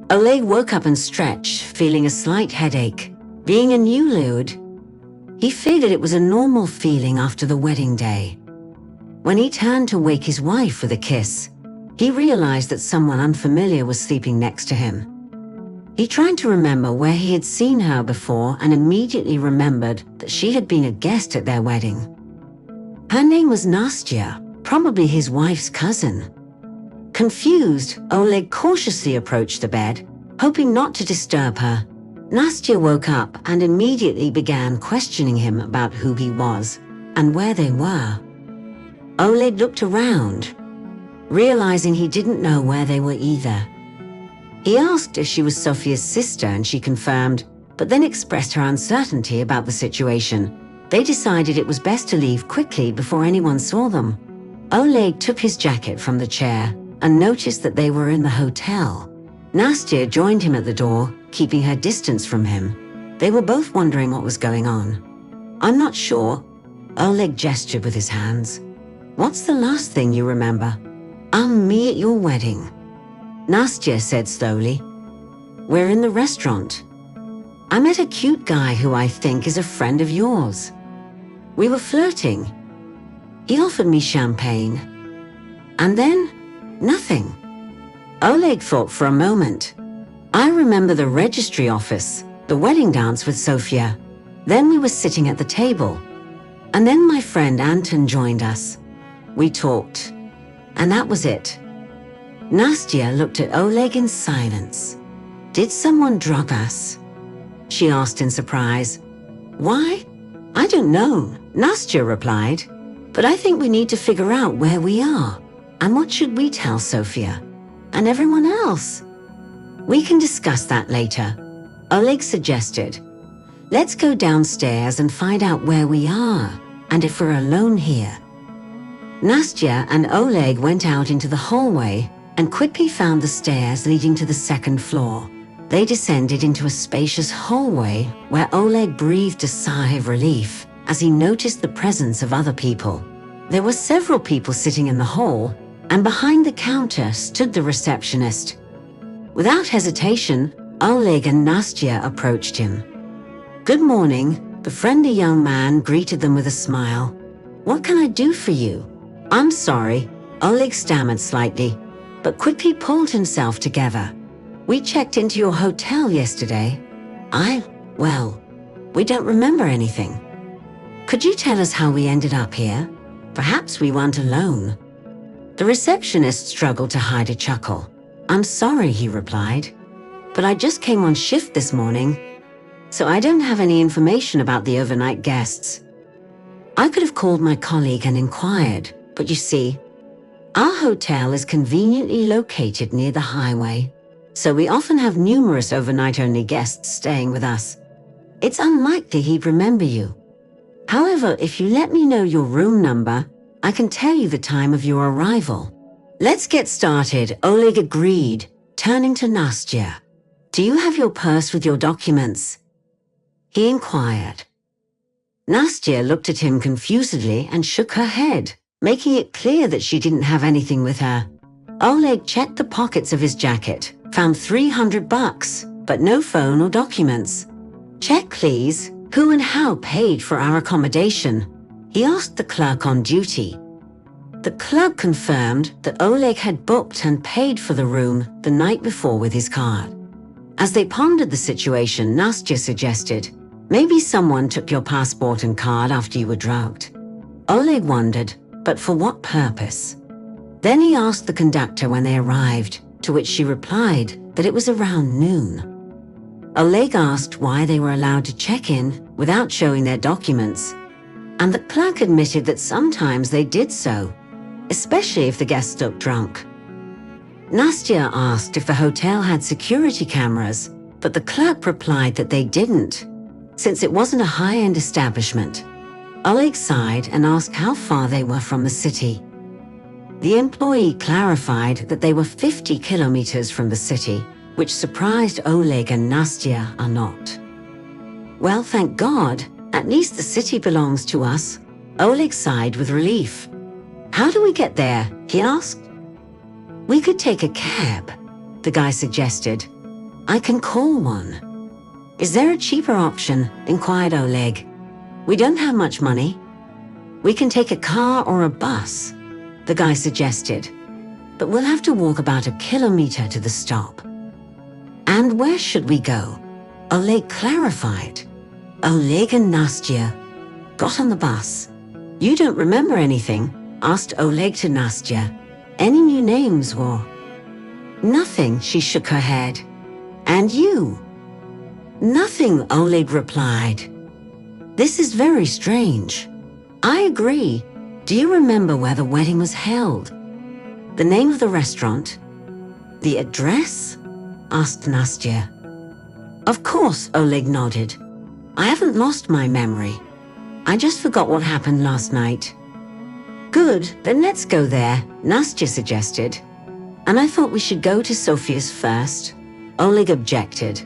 Oleg woke up and stretched, feeling a slight headache. Being a newlywed, he figured it was a normal feeling after the wedding day. When he turned to wake his wife with a kiss, he realized that someone unfamiliar was sleeping next to him. He tried to remember where he had seen her before and immediately remembered that she had been a guest at their wedding. Her name was Nastya, probably his wife's cousin. Confused, Oleg cautiously approached the bed, hoping not to disturb her. Nastya woke up and immediately began questioning him about who he was and where they were. Oleg looked around, realizing he didn't know where they were either. He asked if she was Sofia's sister and she confirmed, but then expressed her uncertainty about the situation. They decided it was best to leave quickly before anyone saw them. Oleg took his jacket from the chair and noticed that they were in the hotel. Nastya joined him at the door, keeping her distance from him. They were both wondering what was going on. "I'm not sure." Oleg gestured with his hands. "What's the last thing you remember?" Me at your wedding," Nastya said slowly. "We're in the restaurant. I met a cute guy who I think is a friend of yours. We were flirting. He offered me champagne. And then, nothing." Oleg thought for a moment. "I remember the registry office, the wedding dance with Sofia. Then we were sitting at the table. And then my friend Anton joined us. We talked. And that was it." Nastya looked at Oleg in silence. "Did someone drug us?" she asked in surprise. "Why? I don't know," Nastya replied. "But I think we need to figure out where we are. And what should we tell Sofia? And everyone else?" "We can discuss that later," Oleg suggested. "Let's go downstairs and find out where we are, and if we're alone here." Nastya and Oleg went out into the hallway and quickly found the stairs leading to the second floor. They descended into a spacious hallway where Oleg breathed a sigh of relief as he noticed the presence of other people. There were several people sitting in the hall, and behind the counter stood the receptionist. Without hesitation, Oleg and Nastya approached him. "Good morning," the friendly young man greeted them with a smile. "What can I do for you?" "I'm sorry," Oleg stammered slightly, but quickly pulled himself together. "We checked into your hotel yesterday. Well, we don't remember anything. Could you tell us how we ended up here? Perhaps we weren't alone." The receptionist struggled to hide a chuckle. "I'm sorry," he replied, "but I just came on shift this morning, so I don't have any information about the overnight guests. I could have called my colleague and inquired, but you see, our hotel is conveniently located near the highway, so we often have numerous overnight-only guests staying with us. It's unlikely he'd remember you. However, if you let me know your room number, I can tell you the time of your arrival." "Let's get started," Oleg agreed, turning to Nastya. "Do you have your purse with your documents?" he inquired. Nastya looked at him confusedly and shook her head, making it clear that she didn't have anything with her. Oleg checked the pockets of his jacket, found $300, but no phone or documents. "Check, please. Who and how paid for our accommodation?" he asked the clerk on duty. The clerk confirmed that Oleg had booked and paid for the room the night before with his card. As they pondered the situation, Nastya suggested, "Maybe someone took your passport and card after you were drugged." Oleg wondered, but for what purpose? Then he asked the conductor when they arrived, to which she replied that it was around noon. Oleg asked why they were allowed to check in without showing their documents, and the clerk admitted that sometimes they did so, especially if the guests looked drunk. Nastya asked if the hotel had security cameras, but the clerk replied that they didn't, since it wasn't a high-end establishment. Oleg sighed and asked how far they were from the city. The employee clarified that they were 50 kilometers from the city, which surprised Oleg and Nastya a lot. "Well, thank God, at least the city belongs to us," Oleg sighed with relief. "How do we get there?" he asked. "We could take a cab," the guy suggested. I can call one. Is there a cheaper option? Inquired Oleg. We don't have much money. We can take a car or a bus, the guy suggested. But we'll have to walk about 1 kilometer to the stop. And where should we go? Oleg clarified. Oleg and Nastya got on the bus. You don't remember anything? Asked Oleg to Nastya. Any new names or? Nothing, she shook her head. And you? Nothing, Oleg replied. This is very strange. I agree. Do you remember where the wedding was held? The name of the restaurant? The address? Asked Nastya. Of course, Oleg nodded. I haven't lost my memory. I just forgot what happened last night. Good, then let's go there, Nastya suggested. And I thought we should go to Sofia's first. Oleg objected.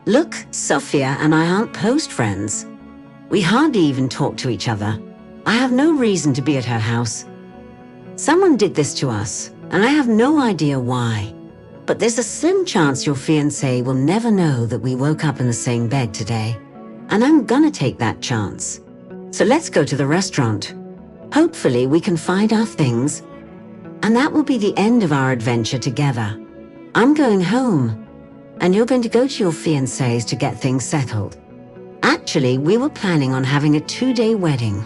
Look, Sofia and I aren't close friends. We hardly even talk to each other. I have no reason to be at her house. Someone did this to us, and I have no idea why. But there's a slim chance your fiancé will never know that we woke up in the same bed today. And I'm gonna take that chance. So let's go to the restaurant. Hopefully we can find our things. And that will be the end of our adventure together. I'm going home. And you're going to go to your fiancé's to get things settled. Actually, we were planning on having a 2-day wedding.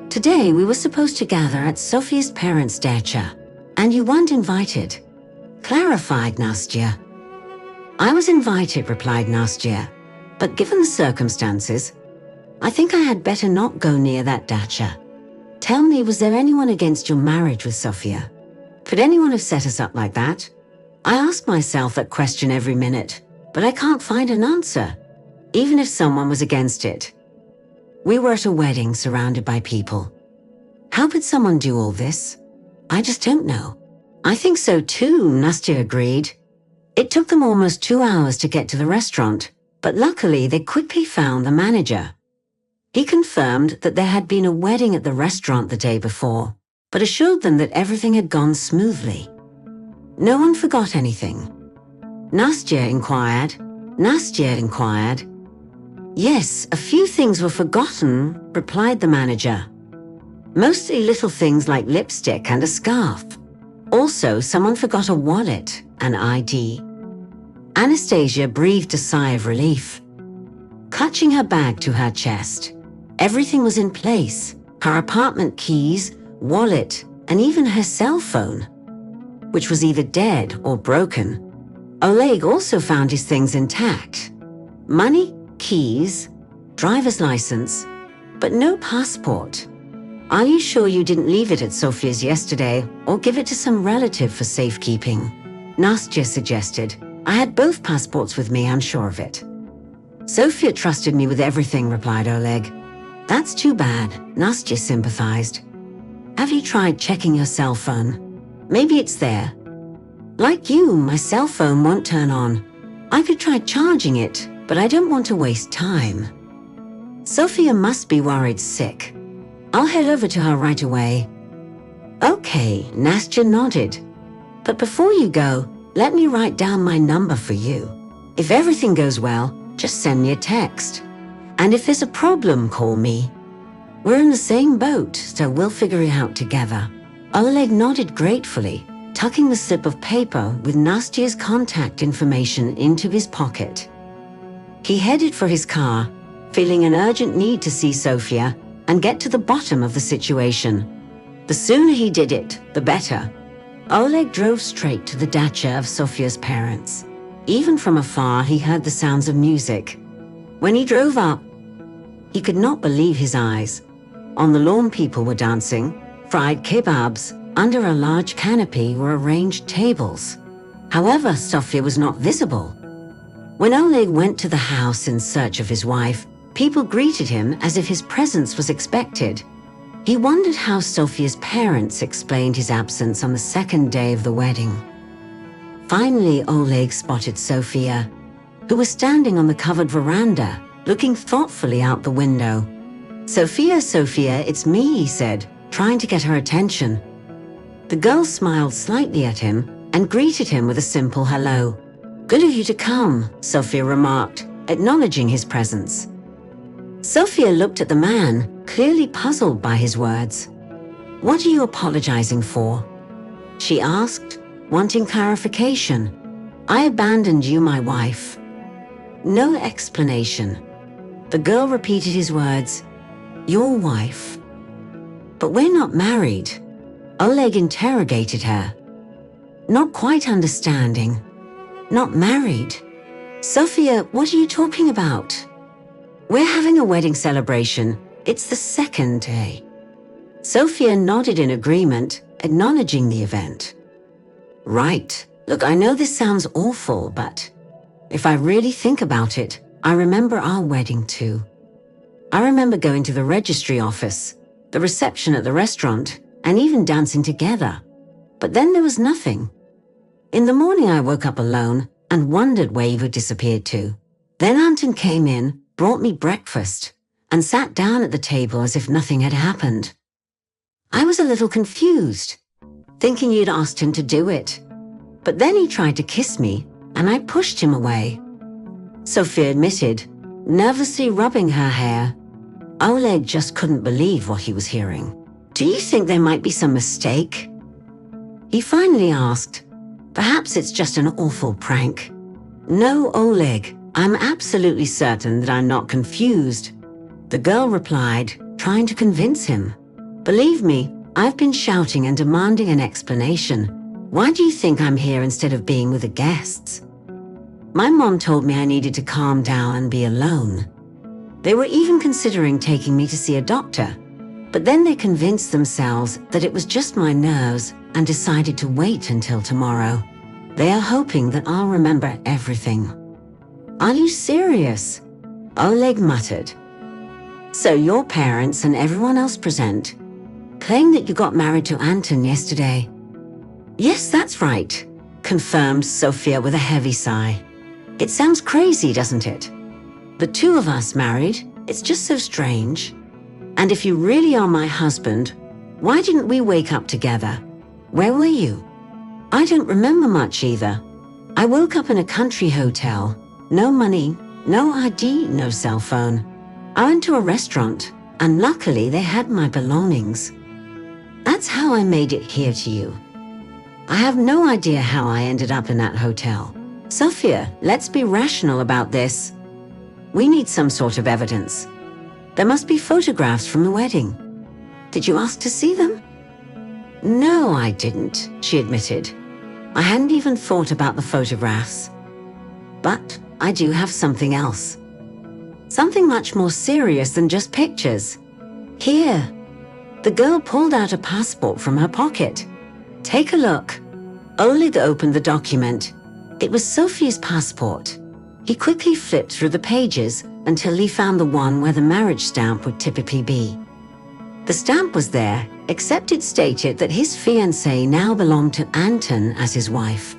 Today, we were supposed to gather at Sofia's parents' dacha, and you weren't invited, clarified Nastya. I was invited, replied Nastya, but given the circumstances, I think I had better not go near that dacha. Tell me, was there anyone against your marriage with Sofia? Could anyone have set us up like that? I ask myself that question every minute, but I can't find an answer, even if someone was against it. We were at a wedding surrounded by people. How could someone do all this? I just don't know. I think so too, Nastya agreed. It took them almost 2 hours to get to the restaurant, but luckily they quickly found the manager. He confirmed that there had been a wedding at the restaurant the day before, but assured them that everything had gone smoothly. No one forgot anything. Nastya inquired. Yes, a few things were forgotten, replied the manager. Mostly little things like lipstick and a scarf. Also, someone forgot a wallet and ID. Anastasia breathed a sigh of relief. Clutching her bag to her chest, everything was in place. Her apartment keys, wallet, and even her cell phone, which was either dead or broken. Oleg also found his things intact. Money, keys, driver's license, but no passport. Are you sure you didn't leave it at Sofia's yesterday or give it to some relative for safekeeping? Nastya suggested. I had both passports with me, I'm sure of it. Sofia trusted me with everything, replied Oleg. That's too bad, Nastya sympathized. Have you tried checking your cell phone? Maybe it's there. Like you, my cell phone won't turn on. I could try charging it, but I don't want to waste time. Sofia must be worried sick. I'll head over to her right away. Okay, Nastya nodded. But before you go, let me write down my number for you. If everything goes well, just send me a text. And if there's a problem, call me. We're in the same boat, so we'll figure it out together. Oleg nodded gratefully, tucking the slip of paper with Nastya's contact information into his pocket. He headed for his car, feeling an urgent need to see Sofia and get to the bottom of the situation. The sooner he did it, the better. Oleg drove straight to the dacha of Sofia's parents. Even from afar, he heard the sounds of music. When he drove up, he could not believe his eyes. On the lawn, people were dancing. Fried kebabs under a large canopy were arranged tables. However, Sofia was not visible. When Oleg went to the house in search of his wife, people greeted him as if his presence was expected. He wondered how Sofia's parents explained his absence on the second day of the wedding. Finally, Oleg spotted Sofia, who was standing on the covered veranda, looking thoughtfully out the window. Sofia, it's me, he said, trying to get her attention. The girl smiled slightly at him and greeted him with a simple hello. Good of you to come, Sophia remarked, acknowledging his presence. Sophia looked at the man, clearly puzzled by his words. What are you apologizing for? She asked, wanting clarification. I abandoned you, my wife. No explanation. The girl repeated his words. Your wife? But we're not married. Oleg interrogated her. Not quite understanding. Not married. Sophia, what are you talking about? We're having a wedding celebration. It's the second day. Sophia nodded in agreement, acknowledging the event. Right. Look, I know this sounds awful, but if I really think about it, I remember our wedding too. I remember going to the registry office, the reception at the restaurant, and even dancing together. But then there was nothing. In the morning I woke up alone and wondered where you had disappeared to. Then Anton came in, brought me breakfast, and sat down at the table as if nothing had happened. I was a little confused, thinking you'd asked him to do it. But then he tried to kiss me, and I pushed him away. Sophia admitted, nervously rubbing her hair. Oleg just couldn't believe what he was hearing. Do you think there might be some mistake? He finally asked. Perhaps it's just an awful prank. No, Oleg, I'm absolutely certain that I'm not confused. The girl replied, trying to convince him. Believe me, I've been shouting and demanding an explanation. Why do you think I'm here instead of being with the guests? My mom told me I needed to calm down and be alone. They were even considering taking me to see a doctor, but then they convinced themselves that it was just my nerves and decided to wait until tomorrow. They are hoping that I'll remember everything. Are you serious? Oleg muttered. So your parents and everyone else present claim that you got married to Anton yesterday. Yes, that's right, confirmed Sophia with a heavy sigh. It sounds crazy, doesn't it? The two of us married, it's just so strange. And if you really are my husband, why didn't we wake up together? Where were you? I don't remember much either. I woke up in a country hotel. No money, no ID, no cell phone. I went to a restaurant, and luckily they had my belongings. That's how I made it here to you. I have no idea how I ended up in that hotel. Sophia, let's be rational about this. We need some sort of evidence. There must be photographs from the wedding. Did you ask to see them? No, I didn't, she admitted. I hadn't even thought about the photographs. But I do have something else. Something much more serious than just pictures. Here. The girl pulled out a passport from her pocket. Take a look. Oleg opened the document. It was Sophie's passport. He quickly flipped through the pages until he found the one where the marriage stamp would typically be. The stamp was there, except it stated that his fiancée now belonged to Anton as his wife.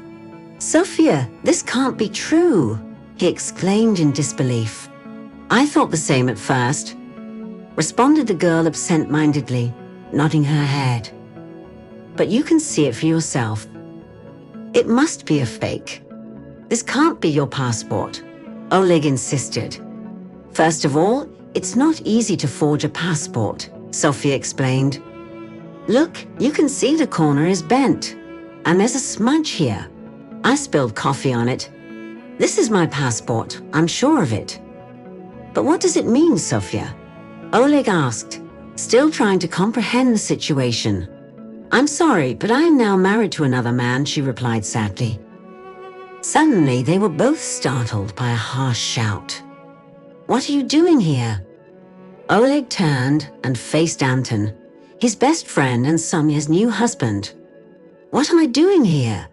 Sophia, this can't be true, he exclaimed in disbelief. I thought the same at first, responded the girl absent-mindedly, nodding her head. But you can see it for yourself. It must be a fake. This can't be your passport, Oleg insisted. First of all, it's not easy to forge a passport, Sophia explained. Look, you can see the corner is bent, and there's a smudge here. I spilled coffee on it. This is my passport, I'm sure of it. But what does it mean, Sophia? Oleg asked, still trying to comprehend the situation. I'm sorry, but I am now married to another man, she replied sadly. Suddenly, they were both startled by a harsh shout. What are you doing here? Oleg turned and faced Anton, his best friend and Sonya's new husband. What am I doing here?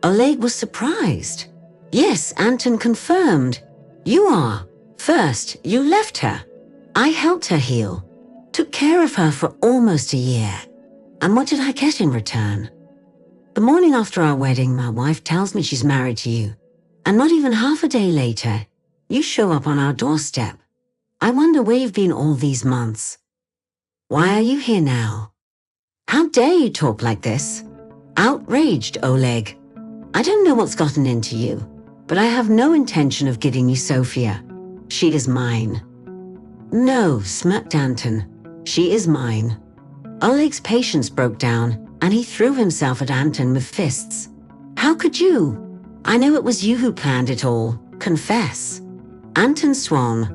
Oleg was surprised. Yes, Anton confirmed. You are. First, you left her. I helped her heal, took care of her for almost a year. And what did I get in return? The morning after our wedding, my wife tells me she's married to you. And not even half a day later, you show up on our doorstep. I wonder where you've been all these months. Why are you here now? How dare you talk like this? Outraged, Oleg. I don't know what's gotten into you. but I have no intention of giving you Sophia. She is mine." "No," smirked Anton. "She is mine." Oleg's patience broke down, and he threw himself at Anton with fists. "How could you? I know it was you who planned it all. Confess." Anton swung.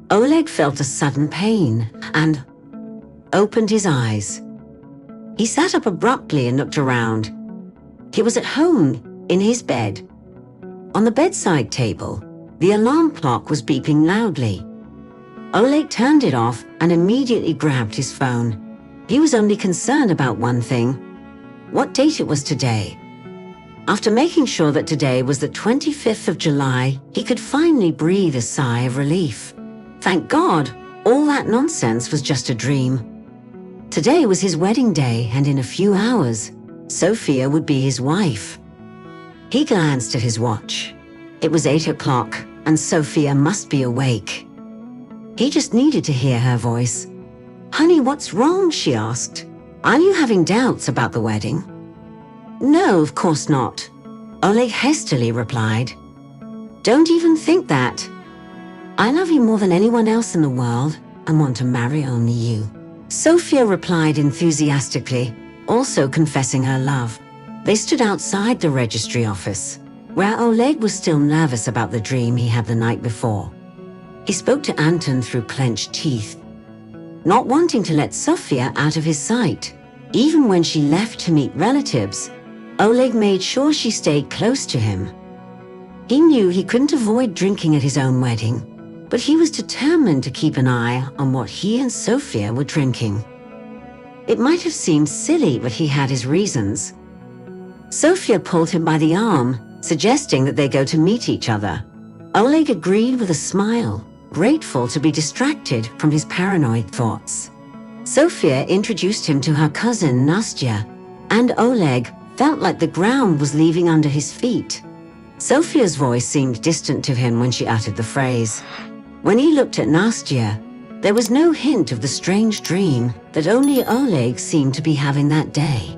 Oleg felt a sudden pain and opened his eyes. He sat up abruptly and looked around. He was at home, in his bed. On the bedside table, the alarm clock was beeping loudly. Oleg turned it off and immediately grabbed his phone. He was only concerned about one thing: what date it was today. After making sure that today was the 25th of July, he could finally breathe a sigh of relief. Thank God, all that nonsense was just a dream. Today was his wedding day, and in a few hours, Sophia would be his wife. He glanced at his watch. It was 8 o'clock, and Sophia must be awake. He just needed to hear her voice. "Honey, what's wrong?" she asked. "Are you having doubts about the wedding?" "No, of course not," Oleg hastily replied. "Don't even think that. I love you more than anyone else in the world and want to marry only you." Sophia replied enthusiastically, also confessing her love. They stood outside the registry office, where Oleg was still nervous about the dream he had the night before. He spoke to Anton through clenched teeth, not wanting to let Sophia out of his sight. Even when she left to meet relatives, Oleg made sure she stayed close to him. He knew he couldn't avoid drinking at his own wedding, but he was determined to keep an eye on what he and Sophia were drinking. It might have seemed silly, but he had his reasons. Sophia pulled him by the arm, suggesting that they go to meet each other. Oleg agreed with a smile, grateful to be distracted from his paranoid thoughts. Sophia introduced him to her cousin Nastya, and Oleg felt like the ground was leaving under his feet. Sophia's voice seemed distant to him when she uttered the phrase. When he looked at Nastya, there was no hint of the strange dream that only Oleg seemed to be having that day.